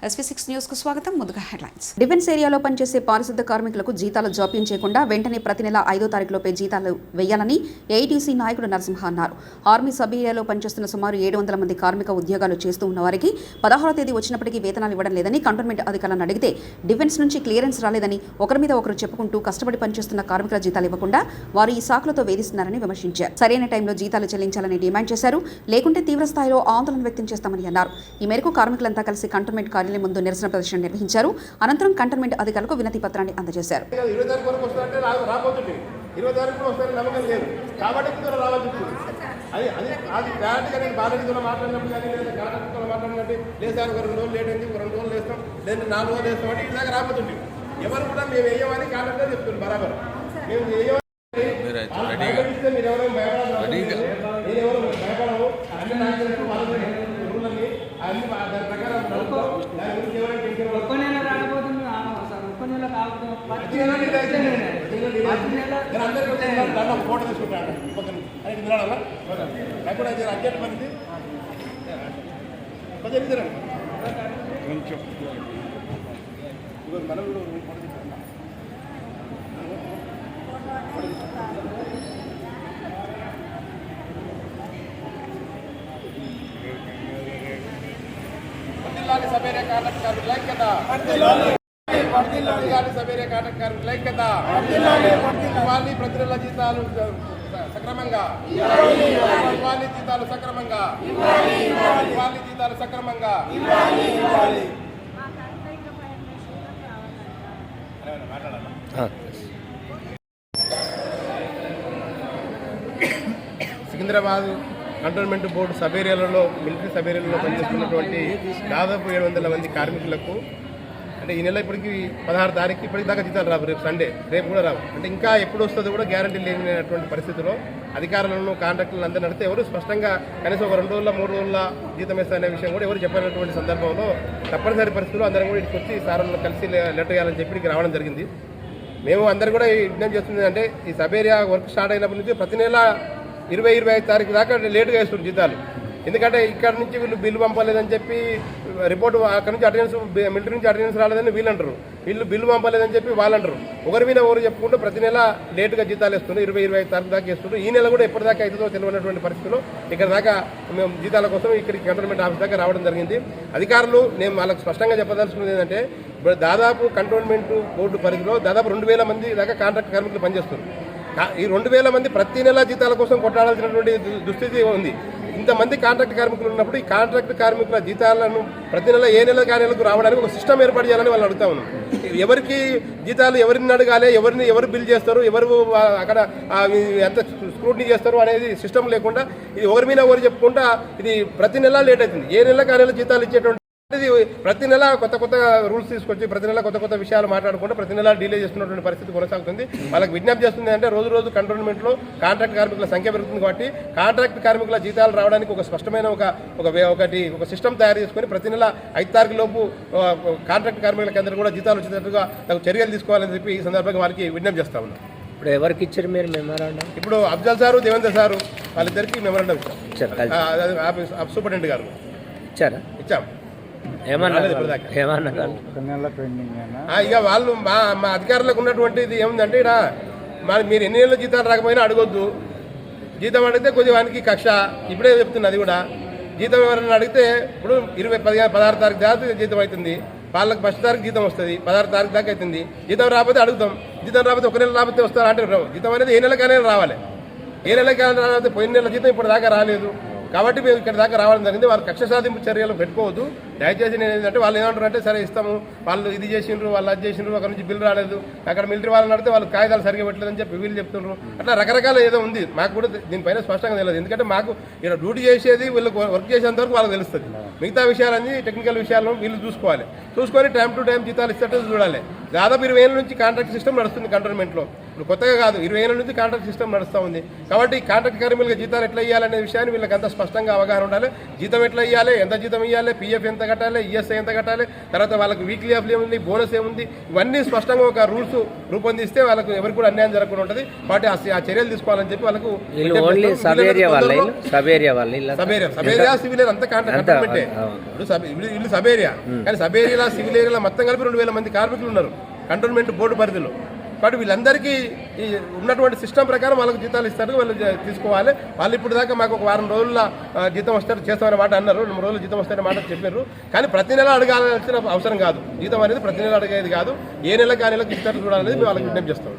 SV6 news కు స్వాగతం. ముందుగా హెడ్లైన్స్. డిఫెన్స్ ఏరియాలో పనిచేసే పారిశుద్ధ కార్మికులకు జీతాలు జాప్యం చేయకుండా వెంటనే ప్రతి నెల 5వ తారీఖులోపే జీతాలు వేయాలని ఏఐటీసీ నాయకుడు నరసింహ అన్నారు. ఆర్మీ సబ్ ఏరియాలో పనిచేస్తున్న సుమారు 700 మంది కార్మిక ఉద్యోగాలు చేస్తూ ఉన్న వారికి 16వ తేదీ వచ్చినప్పటికీ వేతనాలు ఇవ్వడం లేదని కంటోన్మెంట్ అధికారులను అడిగితే డిఫెన్స్ నుంచి క్లియరెన్స్ రాలేదని ఒకరి మీద ఒకరు చెప్పుకుంటూ కష్టపడి పనిచేస్తున్న కార్మికుల జీతాలు ఇవ్వకుండా వారు ఈ సాకులతో వేధిస్తున్నారని విమర్శించారు. సరైన టైంలో జీతాలు చెల్లించాలని డిమాండ్ చేశారు. లేకుంటే తీవ్ర స్థాయిలో ఆందోళన వ్యక్తం చేస్తామని అన్నారు. ఈ మేరకు కార్మికులంతా కలిసి కంటోన్మెంట్ ముందు నిరసన ప్రదర్శన నిర్వహించారు. అనంతరం కంటోన్మెంట్ అధికారులకు వినతి పత్రాన్ని అందజేశారు. ఎవరు కూడా మేము వేయమని కాలంలో చెప్తున్నాం. బరాబర్ మేము భయపడము అన్ని నాయకులకు అన్ని దాని ప్రకారం ఫోటో తీసుకుంటాను కూడా అర్జెంట్ పనిది కొంచెం మనం సవేరే కాంట్రాక్ట్ కార్మికుల ఐక్యత, సవేరే కాంట్రాక్ట్ కార్మికుల ఐక్యత, ఇవ్వాలి ప్రతి నెల జీతాలు సక్రమంగా, ఇవ్వాలి జీతాలు సక్రమంగా, ఇవ్వాలి జీతాలు సక్రమంగా. సికింద్రాబాద్ కంటోన్మెంట్ బోర్డు సబ్ ఏరియాలలో మిలిటరీ సబ్ ఏరియాలలో పనిచేస్తున్నటువంటి దాదాపు 700 మంది కార్మికులకు అంటే ఈ నెల ఇప్పటికి 16 తారీఖు ఇప్పటికి దాకా జీతాలు రావు. రేపు సండే, రేపు కూడా రావు. అంటే ఇంకా ఎప్పుడు వస్తుందో కూడా గ్యారంటీ లేనటువంటి పరిస్థితిలో అధికారులను కాంట్రాక్టులను అందరూ నడితే ఎవరు స్పష్టంగా కనీసం ఒక 2 రోజుల 3 రోజుల జీతం వేస్తారనే విషయం కూడా ఎవరు చెప్పినటువంటి సందర్భంలో తప్పనిసరి పరిస్థితుల్లో అందరం కూడా ఇక్కడికి వచ్చి సార్లను కలిసి లెటర్ వేయాలని చెప్పి ఇక్కడికి రావడం జరిగింది. మేము అందరూ కూడా విజ్ఞప్తి చేస్తుంది అంటే ఈ సబ్ ఏరియా వర్క్ స్టార్ట్ అయినప్పటి నుంచి ప్రతి నెల 20-25 తారీఖు దాకా లేటుగా వేస్తున్నారు జీతాలు. ఎందుకంటే ఇక్కడ నుంచి వీళ్ళు బిల్లు పంపలేదని చెప్పి రిపోర్టు అక్కడ నుంచి అటెండెన్స్ మిలిటరీ నుంచి అటెండెన్స్ రాలేదని వీళ్ళు అంటారు, వీళ్ళు బిల్లు పంపలేదని చెప్పి వాళ్ళు అంటారు. ఒకరి మీద ఒకరు చెప్పుకుంటూ ప్రతి నెల లేటుగా జీతాలు వేస్తున్నారు. 20-25 తారీఖు దాకా వేస్తున్నారు. ఈ నెల కూడా ఎప్పటిదాకా అవుతుందో తెలియనటువంటి పరిస్థితుల్లో ఇక్కడ దాకా మేము జీతాల కోసం ఇక్కడికి కంటోన్మెంట్ ఆఫీస్ దాకా రావడం జరిగింది. అధికారులు నేను వాళ్ళకి స్పష్టంగా చెప్పదలుచుకున్నది ఏంటంటే ఇప్పుడు దాదాపు కంటోన్మెంట్ బోర్డు పరిధిలో దాదాపు 2000 మంది దాకా కాంట్రాక్ట్ కార్మికులు పనిచేస్తారు. ఈ 2000 మంది ప్రతి నెల జీతాల కోసం కొట్టాడాల్సినటువంటి దుస్థితి ఉంది. ఇంతమంది కాంట్రాక్ట్ కార్మికులు ఉన్నప్పుడు ఈ కాంట్రాక్ట్ కార్మికుల జీతాలను ప్రతి నెల ఏ నెల నెలకు రావడానికి ఒక సిస్టమ్ ఏర్పాటు చేయాలని వాళ్ళు అడుగుతా ఉన్నాం. ఎవరికి జీతాలు ఎవరిని అడగాలి, ఎవరు బిల్ చేస్తారు, ఎవరు అక్కడ ఎంత స్క్రూటినీ చేస్తారు అనేది సిస్టమ్ లేకుండా ఇది ఒకరి మీద ఒకరు చెప్పుకుంటా ఇది ప్రతి నెల లేట్ అవుతుంది. ఏ నెల నెల జీతాలు ఇచ్చేటువంటి ఇది ప్రతి నెల కొత్త రూల్స్ తీసుకొచ్చి ప్రతి నెల కొత్త విషయాలు మాట్లాడుకుంటూ ప్రతి నెల డిలే చేస్తున్నటువంటి పరిస్థితి కొనసాగుతుంది. వాళ్ళకి విజ్ఞప్తి చేస్తుంది అంటే రోజు కంటోన్మెంట్లో కాంట్రాక్ట్ కార్మికుల సంఖ్య పెరుగుతుంది కాబట్టి కాంట్రాక్ట్ కార్మికుల జీతాలు రావడానికి ఒక స్పష్టమైన ఒక సిస్టమ్ తయారు చేసుకుని ప్రతి నెల 5 తారీఖు లోపు కాంట్రాక్ట్ కార్మికులకి అందరూ కూడా జీతాలు వచ్చేటట్టుగా చర్యలు తీసుకోవాలని చెప్పి ఈ సందర్భంగా వారికి విజ్ఞప్తి చేస్తా ఉన్నాం. ఇప్పుడు ఎవరికి ఇచ్చారు మీరు మెమరాండం? ఇప్పుడు అఫ్జల్ సారు, దేవేంద్ర సారు వాళ్ళిద్దరికి మెమరాండం ఇచ్చారు. సూపరింటెండెంట్ గారు ఇచ్చాం. ఇక వాళ్ళు మా అధికారులకు ఉన్నటువంటిది ఏముందంటే ఇక్కడ మీరు ఎన్ని నెలల జీతాలు రాకపోయినా అడగొద్దు. జీతం అడిగితే కొద్దిగా వానికి కక్ష. ఇప్పుడే చెప్తున్నది కూడా జీతం ఎవరైనా అడిగితే ఇప్పుడు 16 తారీఖు దాకా జీతం అవుతుంది. వాళ్ళకి 1 తారీఖు జీతం వస్తుంది, 16 తారీఖు దాకా అవుతుంది. జీతం రాకపోతే అడుగుతాం. జీతం రాకపోతే ఒక నెల రాకపోతే వస్తారు అంటే జీతం అనేది ఏ నెలకైనా రావాలి. ఏ నెలకైనా రాకపోతే పోయిన నెల జీతం ఇప్పుడు దాకా రాలేదు కాబట్టి మేము ఇక్కడ దాకా రావడం జరిగింది. వాళ్ళు కక్ష సాధింపు చర్యలు పెట్టుకోవద్దు. దయచేసి నేను ఏంటంటే వాళ్ళు ఏమంటారు అంటే సరే ఇస్తాము, వాళ్ళు ఇది చేసిండ్రు, వాళ్ళు అది చేసిండ్రు, అక్కడ నుంచి బిల్లు రాలేదు, అక్కడ మిలిటరీ వాళ్ళని అడిగితే వాళ్ళు కాగితాలు సరిగా పెట్టలేదని చెప్పి వీళ్ళు చెప్తున్నారు. అట్లా రకరకాల ఏదో ఉంది. మాకు కూడా దీనిపైన స్పష్టంగా తెలియదు. ఎందుకంటే మాకు ఇక్కడ డ్యూటీ చేసేది వీళ్ళు వర్క్ చేసేంత వరకు వాళ్ళకి తెలుస్తుంది. మిగతా విషయాలన్నీ టెక్నికల్ విషయాలను వీళ్ళు చూసుకొని టైం టు టైం జీతాలు ఇచ్చేట్టు చూడాలి. దాదాపు 20 ఏళ్ళ నుంచి కాంట్రాక్ట్ సిస్టమ్ నడుస్తుంది కంటోన్మెంట్లో. ఇప్పుడు కొత్తగా కాదు, 20 ఏళ్ళ నుంచి కాంట్రాక్ట్ సిస్టమ్ నడుస్తూ ఉంది. కాబట్టి కాంట్రాక్ట్ కార్మికులకు జీతాలు ఎట్లా ఇవ్వాలనే విషయాన్ని వీళ్ళకి అంత స్పష్టంగా అవగాహన ఉండాలి. జీతం ఎట్లా ఇవ్వాలి, ఎంత జీతం ఇవ్వాలి, పీఎఫ్ ఎంత కట్టాలి, ఈఎస్ఐ ఎంత కట్టాలి, తర్వాత వాళ్ళకి వీక్లీ ఆఫ్ ఏముంది, బోనస్ ఏముంది, ఇవన్నీ స్పష్టంగా ఒక రూల్స్ రూపొందిస్తే వాళ్ళకు ఎవరికి కూడా అన్యాయం జరగకుండా ఉంటుంది. కాబట్టి ఆ చర్యలు తీసుకోవాలని చెప్పి వాళ్ళకు సబేరియా సివిల్ ఏరియా అంతా కాంట్రాక్ట్ ఇల్లు సబ్ ఏరియా, కానీ సబ్ ఏరియాలో సివిల్ ఏరియాలో మొత్తం కలిపి 2000 మంది కార్మికులు ఉన్నారు కంటోన్మెంట్ బోర్డు పరిధిలో. కాబట్టి వీళ్ళందరికీ ఈ ఉన్నటువంటి సిస్టమ్ ప్రకారం వాళ్ళకి జీతాలు ఇస్తారు, వాళ్ళు తీసుకోవాలి. వాళ్ళు ఇప్పుడు దాకా మాకు ఒక వారం రోజుల జీతం వస్తారు చేస్తామనే మాట అన్నారు, 2 రోజులు జీతం వస్తారనే మాట చెప్పారు. కానీ ప్రతి నెల అడగాల్సిన అవసరం కాదు, జీతం అనేది ప్రతి నెల అడిగేది కాదు, ఏ నెలకు ఆ నెలకు ఇస్తారు చూడాలనేది మేము వాళ్ళకి విజ్ఞప్తి చేస్తాం.